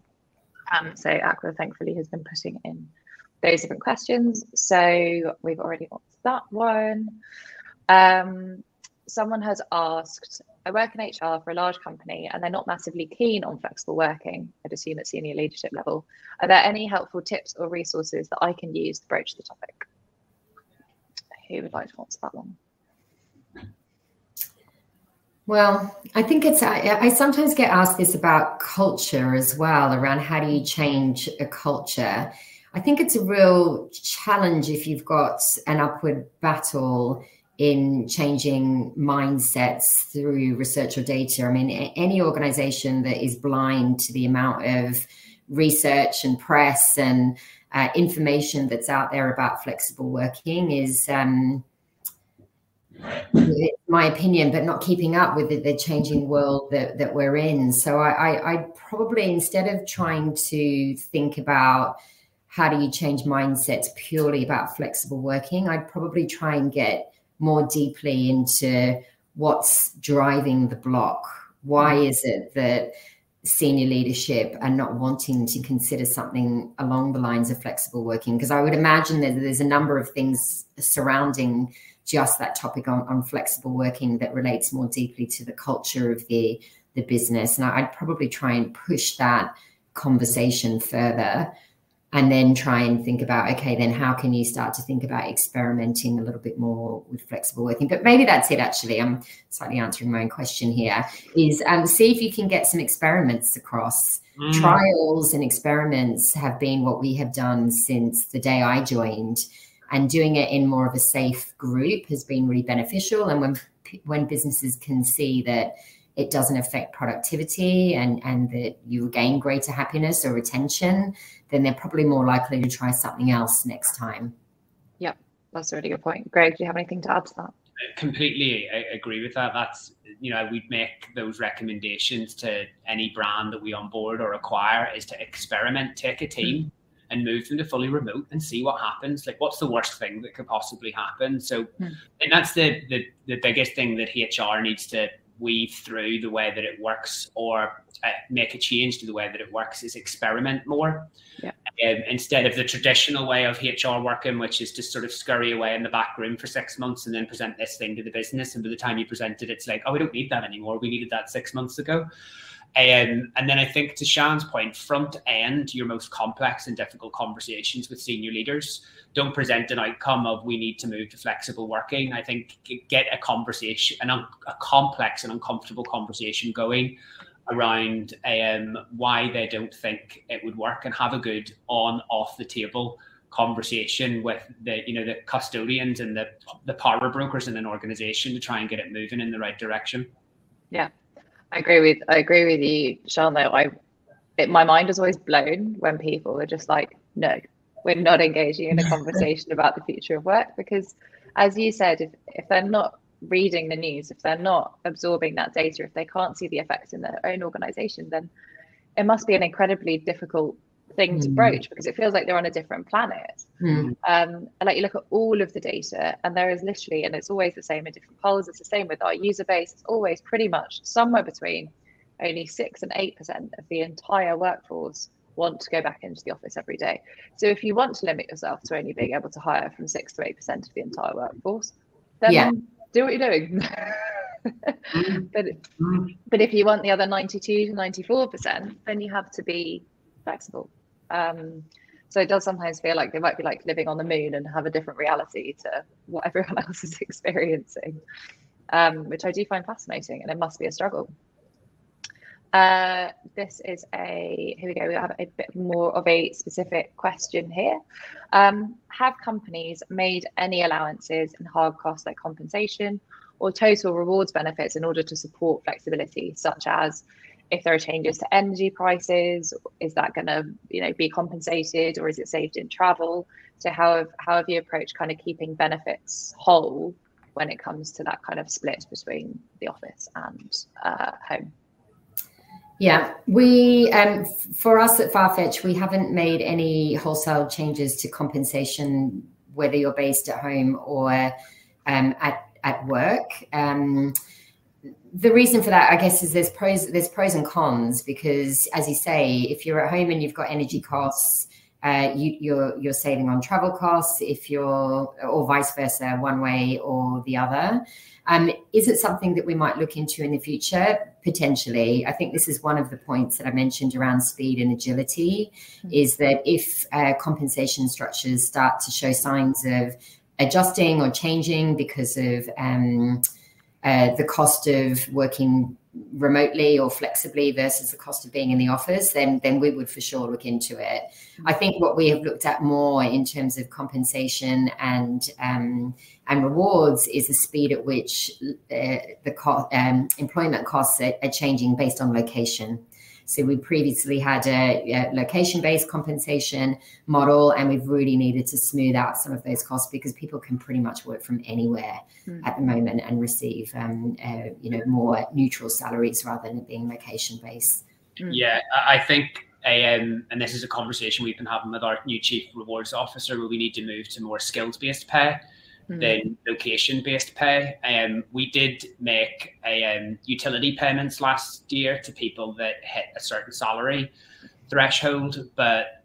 So Aqua thankfully has been putting in those different questions. So we've already answered that one. Someone has asked, I work in HR for a large company and they're not massively keen on flexible working, I'd assume at senior leadership level. Are there any helpful tips or resources that I can use to broach the topic? Who would like to answer that one? Well, I think I sometimes get asked this about culture as well, around how do you change a culture? I think it's a real challenge if you've got an upward battle in changing mindsets through research or data. I mean, any organization that is blind to the amount of research and press and information that's out there about flexible working is, my opinion, but not keeping up with the changing world that we're in. So I probably, instead of trying to think about how do you change mindsets purely about flexible working, I'd probably try and get more deeply into what's driving the block. Why is it that senior leadership are not wanting to consider something along the lines of flexible working? Because I would imagine that there's a number of things surrounding just that topic on flexible working that relates more deeply to the culture of the business. And I'd probably try and push that conversation further and then try and think about, okay, then how can you start to think about experimenting a little bit more with flexible working? But maybe that's it, actually. I'm slightly answering my own question here, is see if you can get some experiments across. Trials and experiments have been what we have done since the day I joined, and doing it in more of a safe group has been really beneficial. And when businesses can see that it doesn't affect productivity and that you gain greater happiness or retention, then they're probably more likely to try something else next time. Yeah, that's a really good point. Greg, do you have anything to add to that? Completely agree with that. That's, we'd make those recommendations to any brand that we onboard or acquire, is to experiment, take a team and move them to fully remote and see what happens. Like, what's the worst thing that could possibly happen? So and that's the biggest thing that HR needs to weave through the way that it works, or make a change to the way that it works, is experiment more. Instead of the traditional way of HR working, which is to sort of scurry away in the back room for 6 months and then present this thing to the business. And by the time you present it, it's like, oh, we don't need that anymore. We needed that 6 months ago. And then I think, to Shan's point, front end your most complex and difficult conversations with senior leaders. Don't present an outcome of we need to move to flexible working. I think get a conversation, a complex and uncomfortable conversation going around why they don't think it would work, and have a good off the table conversation with the custodians and the power brokers in an organization to try and get it moving in the right direction. Yeah. I agree with you, Sean, though. My mind is always blown when people are just like, no, we're not engaging in a conversation about the future of work, because, as you said, if they're not reading the news, if they're not absorbing that data, if they can't see the effects in their own organization, then it must be an incredibly difficult thing to broach, because it feels like they're on a different planet. And like you look at all of the data, and there is literally, and it's always the same in different polls, it's the same with our user base, it's always pretty much somewhere between only 6 and 8% of the entire workforce want to go back into the office every day. So if you want to limit yourself to only being able to hire from 6 to 8% of the entire workforce, then do what you're doing. But if you want the other 92 to 94%, then you have to be flexible. So it does sometimes feel like they might be like living on the moon and have a different reality to what everyone else is experiencing, which I do find fascinating, and it must be a struggle. This is here we go, we have a bit more of a specific question here. Have companies made any allowances in hard costs like compensation or total rewards benefits in order to support flexibility, such as if there are changes to energy prices, is that going to be compensated, or is it saved in travel? So how have you approached kind of keeping benefits whole when it comes to that kind of split between the office and home? Yeah, we for us at Farfetch, we haven't made any wholesale changes to compensation, whether you're based at home or at work. The reason for that, I guess, is there's pros and cons, because, as you say, if you're at home and you've got energy costs, you're saving on travel costs, or vice versa, one way or the other. Is it something that we might look into in the future? Potentially. I think this is one of the points that I mentioned around speed and agility, is that if compensation structures start to show signs of adjusting or changing because of the cost of working remotely or flexibly versus the cost of being in the office, then we would for sure look into it. I think what we have looked at more in terms of compensation and rewards is the speed at which the employment costs are changing based on location. So we previously had a location-based compensation model, and we've really needed to smooth out some of those costs, because people can pretty much work from anywhere at the moment and receive more neutral salaries rather than it being location-based. Yeah, I think, and this is a conversation we've been having with our new Chief Rewards Officer, where we need to move to more skills-based pay than location-based pay. We did make utility payments last year to people that hit a certain salary threshold, but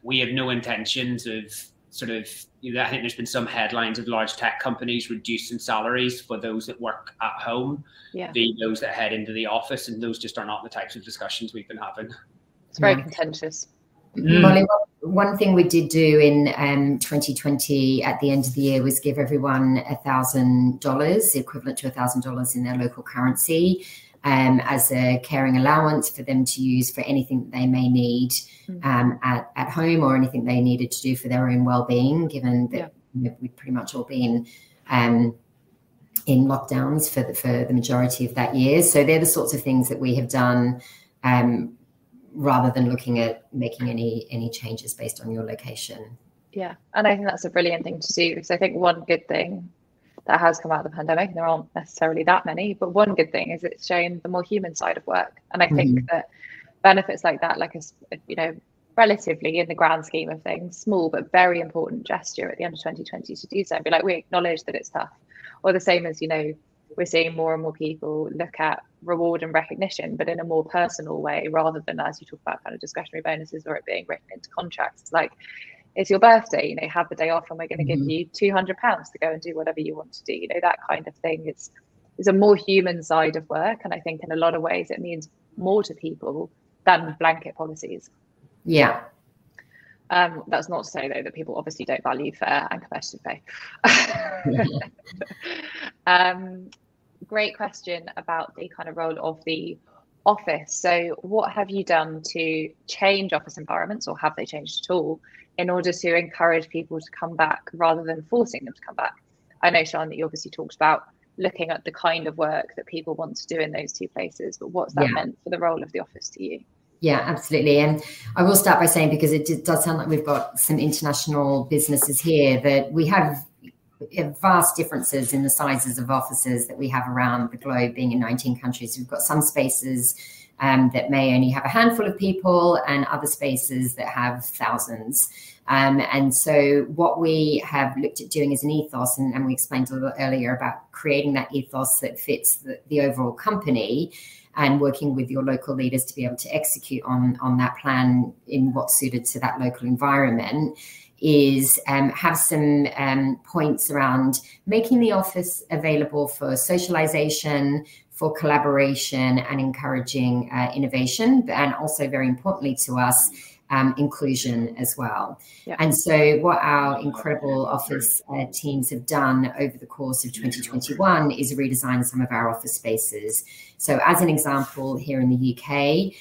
we have no intentions of I think there's been some headlines of large tech companies reducing salaries for those that work at home, those that head into the office, and those just are not the types of discussions we've been having. It's very contentious. Molly, one thing we did do in 2020 at the end of the year was give everyone $1,000, equivalent to $1,000 in their local currency, as a caring allowance for them to use for anything that they may need at home, or anything they needed to do for their own well-being, given that we've pretty much all been in lockdowns for the majority of that year. So they're the sorts of things that we have done, rather than looking at making any changes based on your location. Yeah, and I think that's a brilliant thing to do, because I think one good thing that has come out of the pandemic, and there aren't necessarily that many, but one good thing is it's shown the more human side of work. And I think that benefits like that, like a relatively, in the grand scheme of things, small but very important gesture at the end of 2020 to do so, and be like, we acknowledge that it's tough. Or the same as, we're seeing more and more people look at reward and recognition, but in a more personal way, rather than, as you talk about, kind of discretionary bonuses or it being written into contracts. It's like, it's your birthday, have the day off, and we're going to give you £200 to go and do whatever you want to do. That kind of thing. It's a more human side of work, and I think in a lot of ways it means more to people than blanket policies. Yeah. That's not to say, though, that people obviously don't value fair and competitive pay. Great question about the kind of role of the office. So what have you done to change office environments, or have they changed at all, in order to encourage people to come back rather than forcing them to come back? I know, Sian, that you obviously talked about looking at the kind of work that people want to do in those two places, but what's that meant for the role of the office to you? Yeah, absolutely. And I will start by saying, because it does sound like we've got some international businesses here, that we have vast differences in the sizes of offices that we have around the globe, being in 19 countries. We've got some spaces that may only have a handful of people and other spaces that have thousands. And so what we have looked at doing is an ethos, and we explained a little earlier about creating that ethos that fits the overall company, and working with your local leaders to be able to execute on that plan in what's suited to that local environment, is have some points around making the office available for socialization, for collaboration, and encouraging innovation, and also very importantly to us, inclusion as well. Yeah. And so what our incredible office teams have done over the course of 2021 is redesign some of our office spaces. So as an example, here in the UK,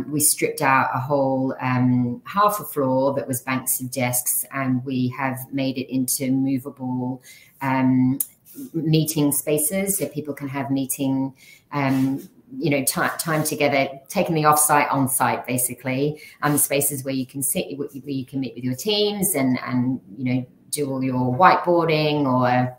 we stripped out a whole half a floor that was banks of desks, and we have made it into movable meeting spaces, so people can have meeting time together, taking the offsite on site, basically, and the spaces where you can sit, where you can meet with your teams and do all your whiteboarding or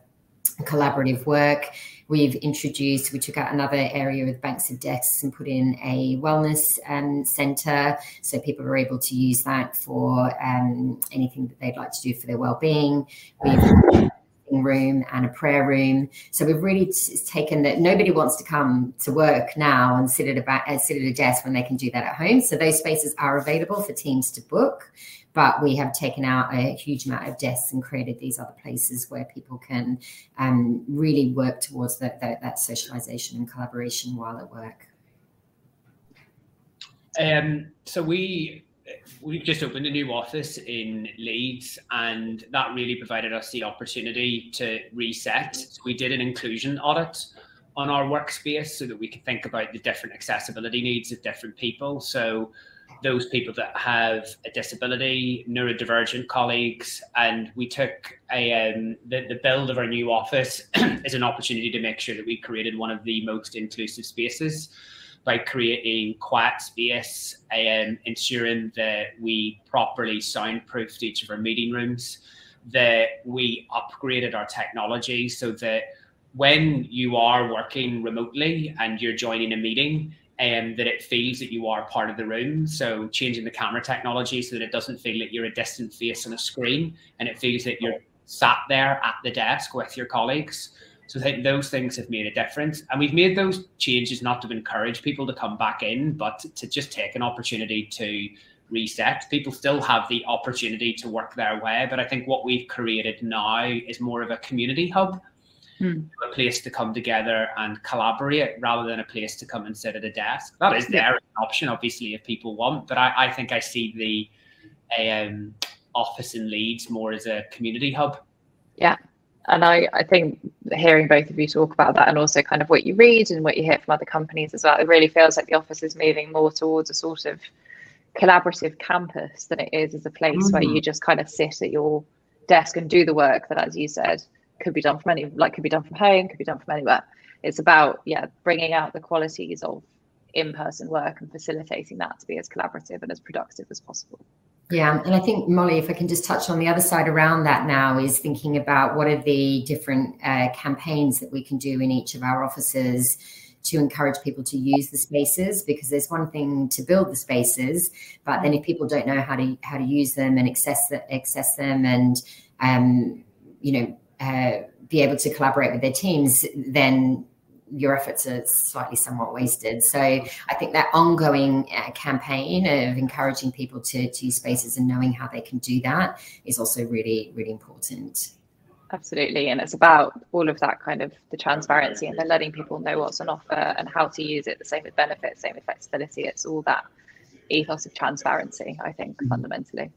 collaborative work. We took out another area with banks of desks and put in a wellness center, so people are able to use that for anything that they'd like to do for their well-being. We've room and a prayer room. So we've really taken that nobody wants to come to work now and sit at a desk when they can do that at home. So those spaces are available for teams to book, but we have taken out a huge amount of desks and created these other places where people can really work towards that socialization and collaboration while at work. So we've just opened a new office in Leeds, and that really provided us the opportunity to reset. So we did an inclusion audit on our workspace so that we could think about the different accessibility needs of different people. So those people that have a disability, neurodivergent colleagues, and we took the build of our new office as an opportunity to make sure that we created one of the most inclusive spaces by creating quiet space and ensuring that we properly soundproofed each of our meeting rooms, that we upgraded our technology so that when you are working remotely and you're joining a meeting, that it feels that you are part of the room. So changing the camera technology so that it doesn't feel that you're a distant face on a screen, and it feels that you're sat there at the desk with your colleagues. So I think those things have made a difference. And we've made those changes not to encourage people to come back in, but to just take an opportunity to reset. People still have the opportunity to work their way, but I think what we've created now is more of a community hub, a place to come together and collaborate rather than a place to come and sit at a desk. That is there as an option, obviously, if people want, but I think I see the office in Leeds more as a community hub. Yeah. And I think hearing both of you talk about that, and also kind of what you read and what you hear from other companies as well, it really feels like the office is moving more towards a sort of collaborative campus than it is as a place where you just kind of sit at your desk and do the work that, as you said, could be done from could be done from home, could be done from anywhere. It's about bringing out the qualities of in-person work and facilitating that to be as collaborative and as productive as possible. Yeah, and I think, Molly, if I can just touch on the other side around that now, is thinking about what are the different campaigns that we can do in each of our offices to encourage people to use the spaces, because there's one thing to build the spaces, but then if people don't know how to use them and access them and be able to collaborate with their teams, then your efforts are somewhat wasted. So I think that ongoing campaign of encouraging people to use spaces and knowing how they can do that is also really, really important. Absolutely. And it's about all of that kind of the transparency and the letting people know what's on offer and how to use it, the same with benefits, same with flexibility. It's all that ethos of transparency, I think, fundamentally.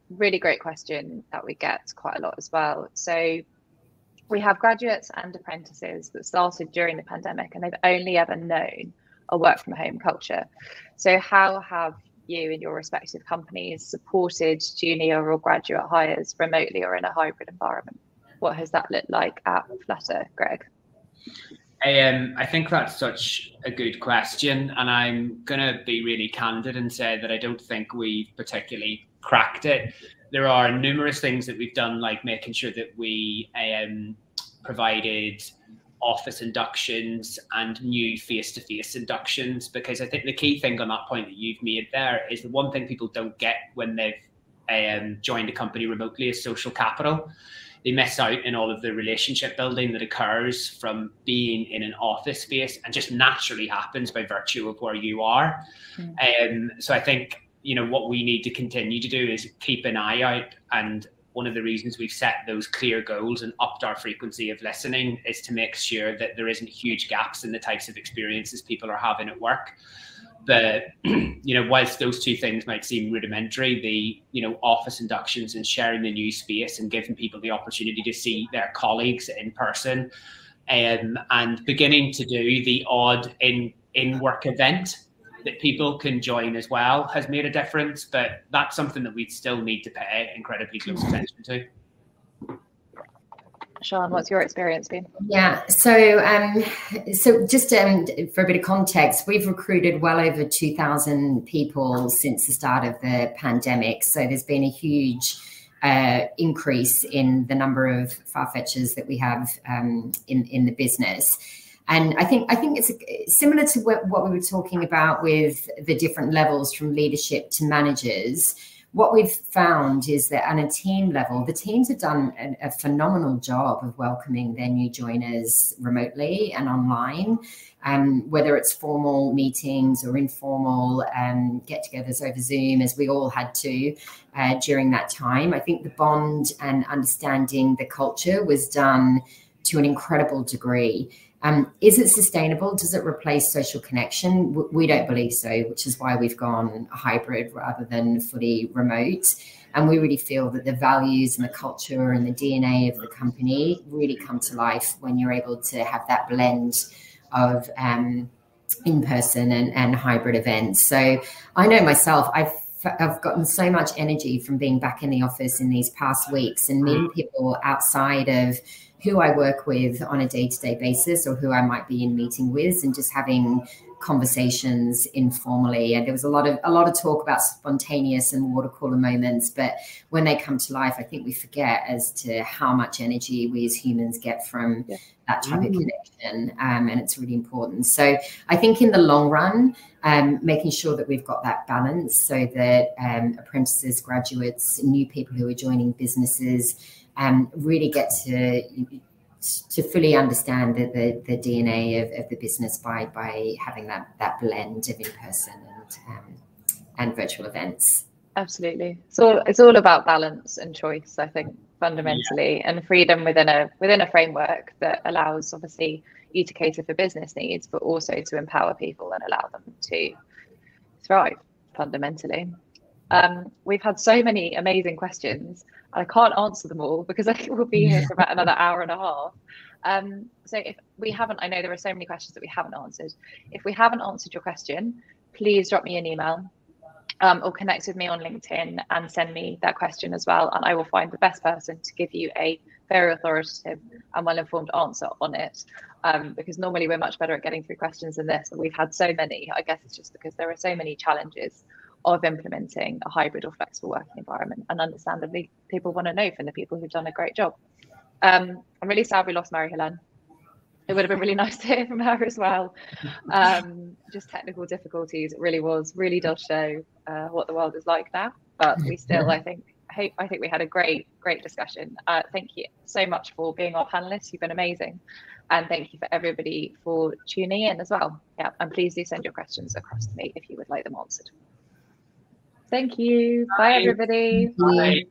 Really great question that we get quite a lot as well. So we have graduates and apprentices that started during the pandemic, and they've only ever known a work from home culture. So how have you and your respective companies supported junior or graduate hires remotely or in a hybrid environment? What has that looked like at Flutter, Greg? I think that's such a good question, and I'm going to be really candid and say that I don't think we've particularly cracked it. there are numerous things that we've done, like making sure that we provided office inductions and new face-to-face inductions, because I think the key thing on that point that you've made there is the one thing people don't get when they've joined a company remotely is social capital. They miss out in all of the relationship building that occurs from being in an office space and just naturally happens by virtue of where you are. So I think, you know, what we need to continue to do is keep an eye out. And one of the reasons we've set those clear goals and upped our frequency of listening is to make sure that there isn't huge gaps in the types of experiences people are having at work. But, you know, whilst those two things might seem rudimentary, the, you know, office inductions and sharing the new space and giving people the opportunity to see their colleagues in person, and beginning to do the odd in-work event that people can join as well has made a difference. But that's something that we still need to pay incredibly close attention to. Sian, what's your experience been? Yeah, so just for a bit of context, we've recruited well over 2,000 people since the start of the pandemic. So there's been a huge increase in the number of Farfetchers that we have in the business. And I think it's similar to what we were talking about with the different levels from leadership to managers. What we've found is that on a team level, the teams have done a phenomenal job of welcoming their new joiners remotely and online, whether it's formal meetings or informal get-togethers over Zoom, as we all had to during that time. I think the bond and understanding the culture was done to an incredible degree. Is it sustainable? Does it replace social connection? We don't believe so, which is why we've gone hybrid rather than fully remote. And we really feel that the values and the culture and the DNA of the company really come to life when you're able to have that blend of in-person and hybrid events. So I know myself, I've gotten so much energy from being back in the office in these past weeks and meeting people outside of who I work with on a day-to-day basis or who I might be in meeting with, and just having conversations informally. And there was a lot of talk about spontaneous and water cooler moments, but when they come to life, I think we forget as to how much energy we as humans get from that type of connection, and it's really important. So I think in the long run, making sure that we've got that balance so that apprentices, graduates, new people who are joining businesses really get to fully understand the DNA of the business by having that blend of in-person and virtual events. Absolutely. So it's all about balance and choice, I think, fundamentally, and freedom within a framework that allows, obviously, you to cater for business needs, but also to empower people and allow them to thrive fundamentally. We've had so many amazing questions. I can't answer them all because I think we'll be here for about another hour and a half. So if we haven't, I know there are so many questions that we haven't answered. If we haven't answered your question, please drop me an email or connect with me on LinkedIn and send me that question as well. And I will find the best person to give you a very authoritative and well-informed answer on it. Because normally we're much better at getting through questions than this, but we've had so many. I guess it's just because there are so many challenges of implementing a hybrid or flexible working environment, and understandably people want to know from the people who've done a great job. I'm really sad we lost Mary Helen. It would have been really nice to hear from her as well. Just technical difficulties. It really does show what the world is like now, but we still, I think we had a great discussion. Thank you so much for being our panelists. You've been amazing. And thank you for everybody for tuning in as well. Yeah, and please do send your questions across to me if you would like them answered. Thank you. Bye everybody. Bye.